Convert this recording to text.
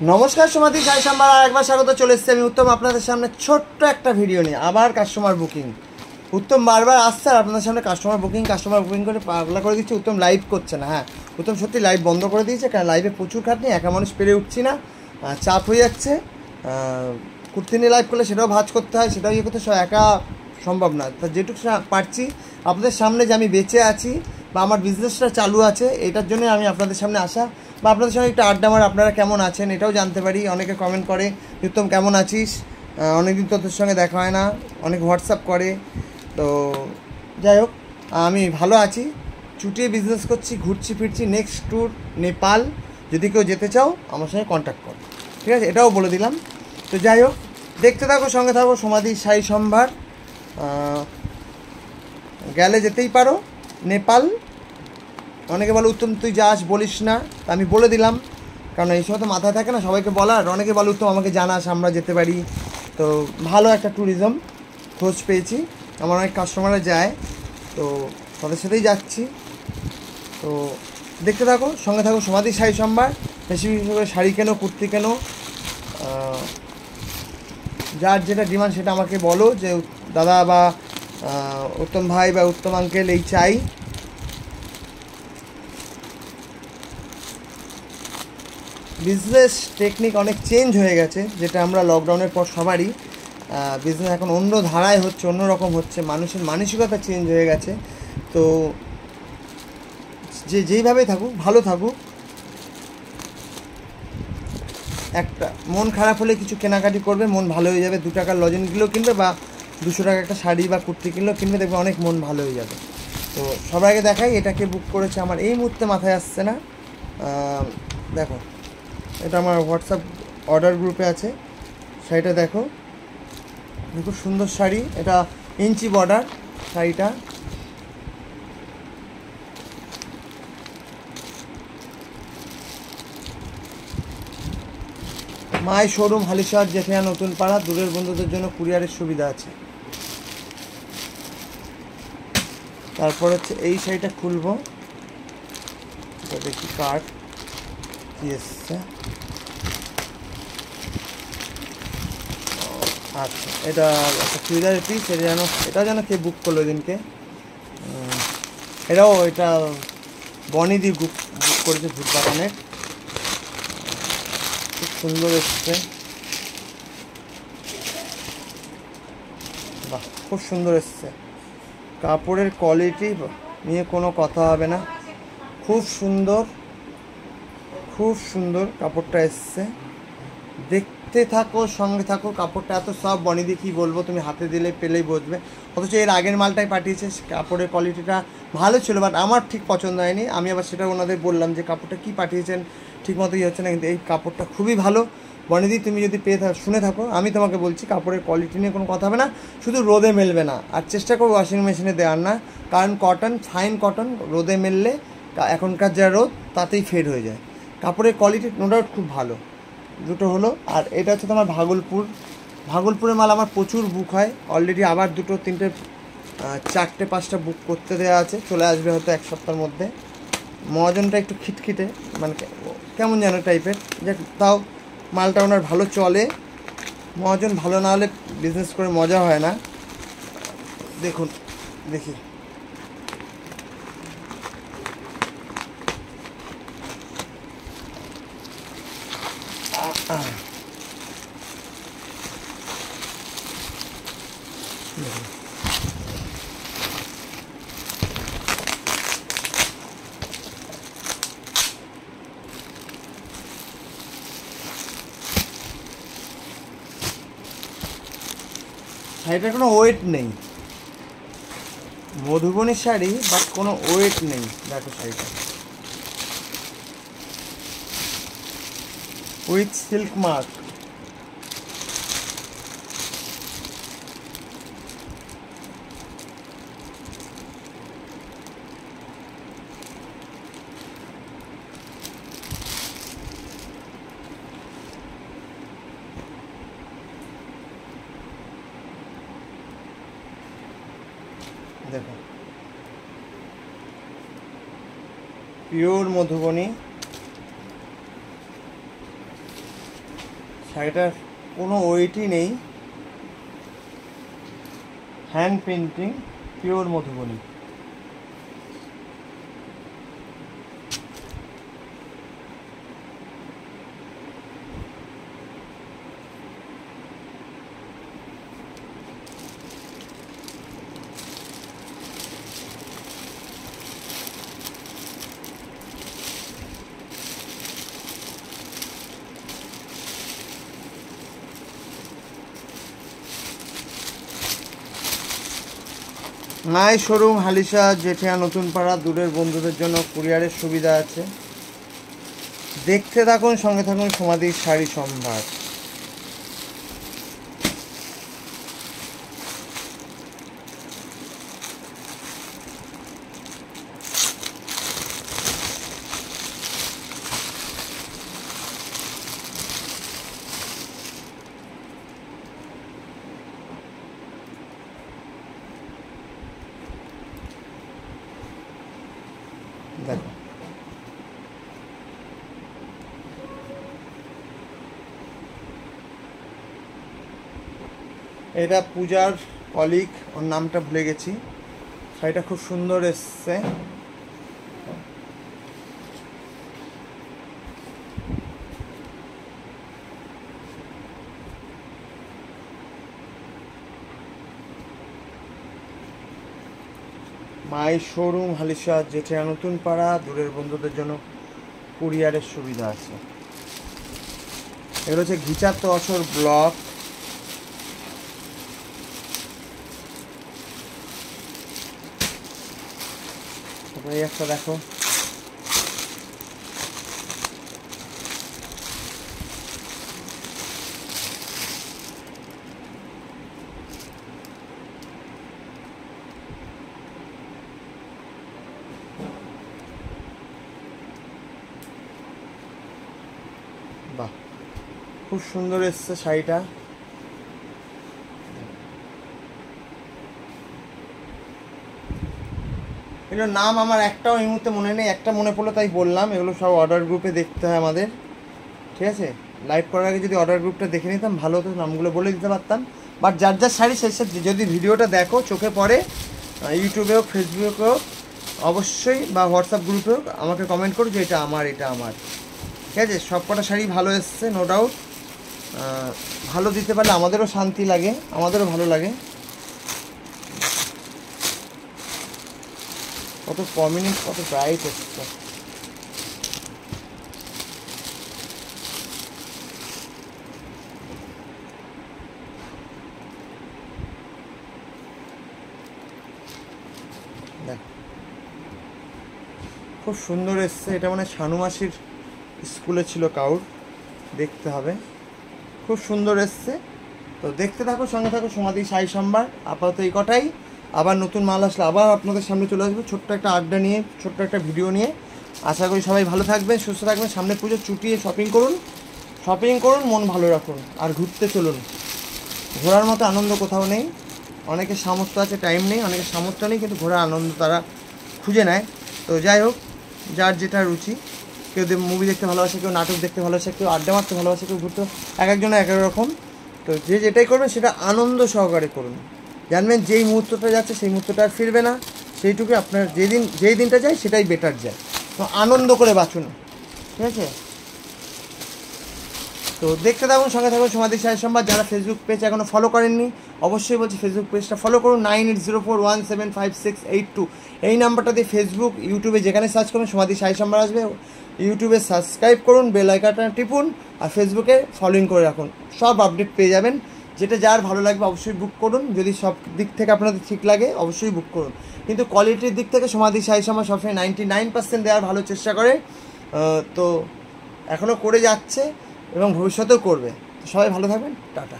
নমস্কার সমাধি সাই সাম্বার আর একবার স্বাগত চলে এসেছি আমি উত্তম আপনাদের সামনে ছোট্ট একটা ভিডিও নিয়ে। আবার কাস্টমার বুকিং উত্তম বারবার আসছে আর আপনাদের সামনে কাস্টমার বুকিং করে পাগলা করে দিচ্ছে। উত্তম লাইভ করছে না। হ্যাঁ, উত্তম সত্যি লাইভ বন্ধ করে দিয়েছে, কারণ লাইভে প্রচুর খাটনি, একা মানুষ পেরে উঠছি না, চাপ হয়ে যাচ্ছে। কুর্তি নিয়ে লাইভ করলে সেটাও ভাঁজ করতে হয়, সেটাও ইয়ে করতে, সব একা সম্ভব না। তা যেটুকু পারছি আপনাদের সামনে যে আমি বেঁচে আছি বা আমার বিজনেসটা চালু আছে, এটার জন্য আমি আপনাদের সামনে আসা বা আপনাদের সঙ্গে একটু আড্ডা মার, আপনারা কেমন আছেন এটাও জানতে পারি। অনেকে কমেন্ট করে উত্তম কেমন আছিস, অনেকদিন তোদের সঙ্গে দেখা হয় না, অনেক হোয়াটসঅ্যাপ করে। তো যাই হোক, আমি ভালো আছি, চুটিয়ে বিজনেস করছি, ঘুরছি ফিরছি। নেক্সট ট্যুর নেপাল, যদি কেউ যেতে চাও আমার সঙ্গে কন্ট্যাক্ট করো, ঠিক আছে, এটাও বলে দিলাম। তো যাই হোক, দেখতে থাকো, সঙ্গে থাকো। সমাধি সাই সম্ভার গেলে যেতেই পারো নেপাল। অনেকে বলে উত্তম তুই যাস, বলিস না, তা আমি বলে দিলাম, কারণ এই সময় তো মাথায় থাকে না সবাইকে বলার। অনেকে বলে উত্তম আমাকে জানাস, আমরা যেতে পারি। তো ভালো একটা ট্যুরিজম খোঁজ পেয়েছি, আমার অনেক কাস্টমাররা যায়, তো তাদের সাথেই যাচ্ছি। তো দেখতে থাকো, সঙ্গে থাকো। সমাধি শাড়ি সম্ভার, বেশি বেশি করে শাড়ি কেনো, কুর্তি কেনো, যার যেটা ডিমান্ড সেটা আমাকে বলো, যে দাদা বা উত্তম ভাই বা উত্তম আঙ্কেল এই চাই। বিজনেস টেকনিক অনেক চেঞ্জ হয়ে গেছে, যেটা আমরা লকডাউনের পর সবারই বিজনেস এখন অন্য ধারায় হচ্ছে, অন্য রকম হচ্ছে, মানুষের মানসিকতা চেঞ্জ হয়ে গেছে। তো যেইভাবেই থাকুক, ভালো থাকুক। একটা মন খারাপ হলে কিছু কেনাকাটি করবে, মন ভালো হয়ে যাবে। 2 টাকার লজেন্সগুলো কিনবে বা 200 টাকা একটা শাড়ি বা কুর্তি কিনলেও কিনবে, দেখবে অনেক মন ভালো হয়ে যাবে। তো সবাইকে দেখাই, এটাকে বুক করেছে, আমার এই মুহূর্তে মাথায় আসছে না। দেখো, এটা আমার হোয়াটসঅ্যাপ অর্ডার গ্রুপে আছে, শাড়িটা দেখো, খুব সুন্দর শাড়ি। এটা ইঞ্চি বর্ডার শাড়িটা, মাই শোরুম হালিশহর জেঠিয়া নতুন পাড়া। দূরের বন্ধুদের জন্য কুরিয়ারের সুবিধা আছে। তারপর হচ্ছে এই শাড়িটা খুলবো, এটা দেখি কার্ড কি এসছে। আচ্ছা, এটা একটা চুড়িদারের পিস, এটা যেন কে বুক করলো দিনকে, এটা বনিদি বুক করেছে ভুটবাগানের। খুব সুন্দর এসছে, বাহ, খুব সুন্দর এসছে। কাপড়ের কোয়ালিটি নিয়ে কোনো কথা হবে না, খুব সুন্দর, খুব সুন্দর কাপড়টা এসছে। দেখতে থাকো, সঙ্গে থাকো। কাপড়টা এত সব বনিদি কী বলবো, তুমি হাতে দিলে পেলেই বুঝবে। অথচ এর আগের মালটাই পাঠিয়েছে, কাপড়ের কোয়ালিটিটা ভালো ছিল, বাট আমার ঠিক পছন্দ হয়নি। আমি আবার সেটা ওনাদের বললাম যে কাপড়টা কী পাঠিয়েছেন, ঠিক মতো ইয়ে হচ্ছে না, কিন্তু এই কাপড়টা খুবই ভালো। বনিদি তুমি যদি শুনে থাকো, আমি তোমাকে বলছি কাপড়ের কোয়ালিটি নিয়ে কোনো কথা হবে না, শুধু রোদে মেলবে না। আর চেষ্টা করো ওয়াশিং মেশিনে দেওয়ার না, কারণ কটন, ফাইন কটন রোদে মেললে এখনকার যা রোদ তাতেই ফেড হয়ে যায়। কাপড়ের কোয়ালিটি নো ডাউট খুব ভালো। দুটো হলো। আর এটা হচ্ছে তোমার ভাগলপুরের মাল আমার প্রচুর বুক হয় অলরেডি, আবার 2, 3, 4, 5টা বুক করতে দেওয়া আছে, চলে আসবে হয়তো 1 সপ্তাহের মধ্যে। মহাজনটা একটু খিটখিটে, মানে কেমন যেন টাইপের, যে তাও মালটা ওনার ভালো চলে। মহাজন ভালো না হলে বিজনেস করে মজা হয় না। দেখুন, দেখি, শাড়িটার কোনো ওয়েট নেই, মধুবনী শাড়ি, বাট কোনো ওয়েট নেই। দেখো শাড়িটা উইথ সিল্ক মার্ক। দেখো, পিওর মধুবনী, শাড়িটার কোনো ওয়েটই নেই, হ্যান্ড পেন্টিং, পিওর মধুবনী। মাই শোরুম হালিশা, জেঠিয়া, নতুন পাড়া। দূরের বন্ধুদের জন্য কুরিয়ারের সুবিধা আছে। দেখতে থাকুন, সঙ্গে থাকুন সমাধির শাড়ি সম্ভার। দেখো, এটা পূজার কলিগ, ওর নামটা ভুলে গেছি। শাড়িটা খুব সুন্দর এসছে। মাই শোরুম হালিশা, জেঠিয়া, নতুন পাড়া। দূরের বন্ধুদের জন্য কুরিয়ারের সুবিধা আছে। এগুলো হচ্ছে ঘিচার তসর ব্লক। তারপরে এই একটা দেখো, বাহ, খুব সুন্দর এসছে শাড়িটা। এগুলোর নাম আমার একটাও এই মুহূর্তে মনে নেই, একটা মনে পড়লো তাই বললাম। এগুলো সব অর্ডার গ্রুপে দেখতে হয় আমাদের, ঠিক আছে? লাইভ করার আগে যদি অর্ডার গ্রুপটা দেখে নিতাম ভালো হতো, নামগুলো বলে দিতে পারতাম। বাট যার যার শাড়ি সেই সব যদি ভিডিওটা দেখো, চোখে পড়ে, ইউটিউবে হোক, ফেসবুকে হোক অবশ্যই, বা হোয়াটসঅ্যাপ গ্রুপে হোক, আমাকে কমেন্ট করো যে এটা আমার, এটা আমার, ঠিক আছে? সব কটা শাড়ি ভালো এসছে, নো ডাউট। ভালো দিতে পারলে আমাদেরও শান্তি লাগে, আমাদেরও ভালো লাগে। কত প্রমিনেন্ট, কত ব্রাইট এসছে। দেখ, খুব সুন্দর এসছে। এটা মানে শানু মাসির স্কুলে ছিল কাউর, দেখতে হবে। খুব সুন্দর এসছে। তো দেখতে থাকো, সঙ্গে থাকো সমাধি শাড়ি সম্ভার। আপাতত এই কটাই। আবার নতুন মাল আসলে আবার আপনাদের সামনে চলে আসবো, ছোট্ট একটা আড্ডা নিয়ে, ছোট্ট একটা ভিডিও নিয়ে। আশা করি সবাই ভালো থাকবেন, সুস্থ থাকবেন। সামনে পুজো, চুটিয়ে শপিং করুন, শপিং করুন, মন ভালো রাখুন, আর ঘুরতে চলুন। ঘোরার মতো আনন্দ কোথাও নেই। অনেকের সামর্থ্য আছে, টাইম নেই, অনেকের সামর্থ্য নেই, কিন্তু ঘোরার আনন্দ তারা খুঁজে নেয়। তো যাই হোক, যার যেটা রুচি। কেউ মুভি দেখতে ভালোবাসে, কেউ নাটক দেখতে ভালোবাসে, কেউ আড্ডা মারতে ভালোবাসে, কেউ ঘুরতে, এক একজনের এক এক রকম। তো যে যেটাই করবেন সেটা আনন্দ সহকারে করুন। জানবেন যেই মুহূর্তটা যাচ্ছে সেই মুহূর্তটা আর ফিরবে না, সেইটুকু আপনার যেই দিনটা যায় সেটাই বেটার যায়। তো আনন্দ করে বাঁচুন, ঠিক আছে? তো দেখতে থাকুন, সঙ্গে থাকুন সমাধি শাড়ি সম্ভার। যারা ফেসবুক পেজ এখনও ফলো করেননি, অবশ্যই বলছি ফেসবুক পেজটা ফলো করুন। 9804175682 এই নাম্বারটা দিয়ে ফেসবুক, ইউটিউবে যেখানে সার্চ করবেন সমাধি শাড়ি সম্ভার আসবে। ইউটিউবে সাবস্ক্রাইব করুন, বেল আইকনটা টিপুন, আর ফেসবুকে ফলোইং করে রাখুন। সব আপডেট পেয়ে যাবেন। যেটা যার ভালো লাগবে অবশ্যই বুক করুন। যদি সব দিক থেকে আপনাদের ঠিক লাগে অবশ্যই বুক করুন, কিন্তু কোয়ালিটির দিক থেকে সমাধি শাড়ি সম্ভার সবসময় 99% দেওয়ার ভালো চেষ্টা করে। তো এখনও করে যাচ্ছে এবং ভবিষ্যতেও করবে। সবাই ভালো থাকবেন, টাটা।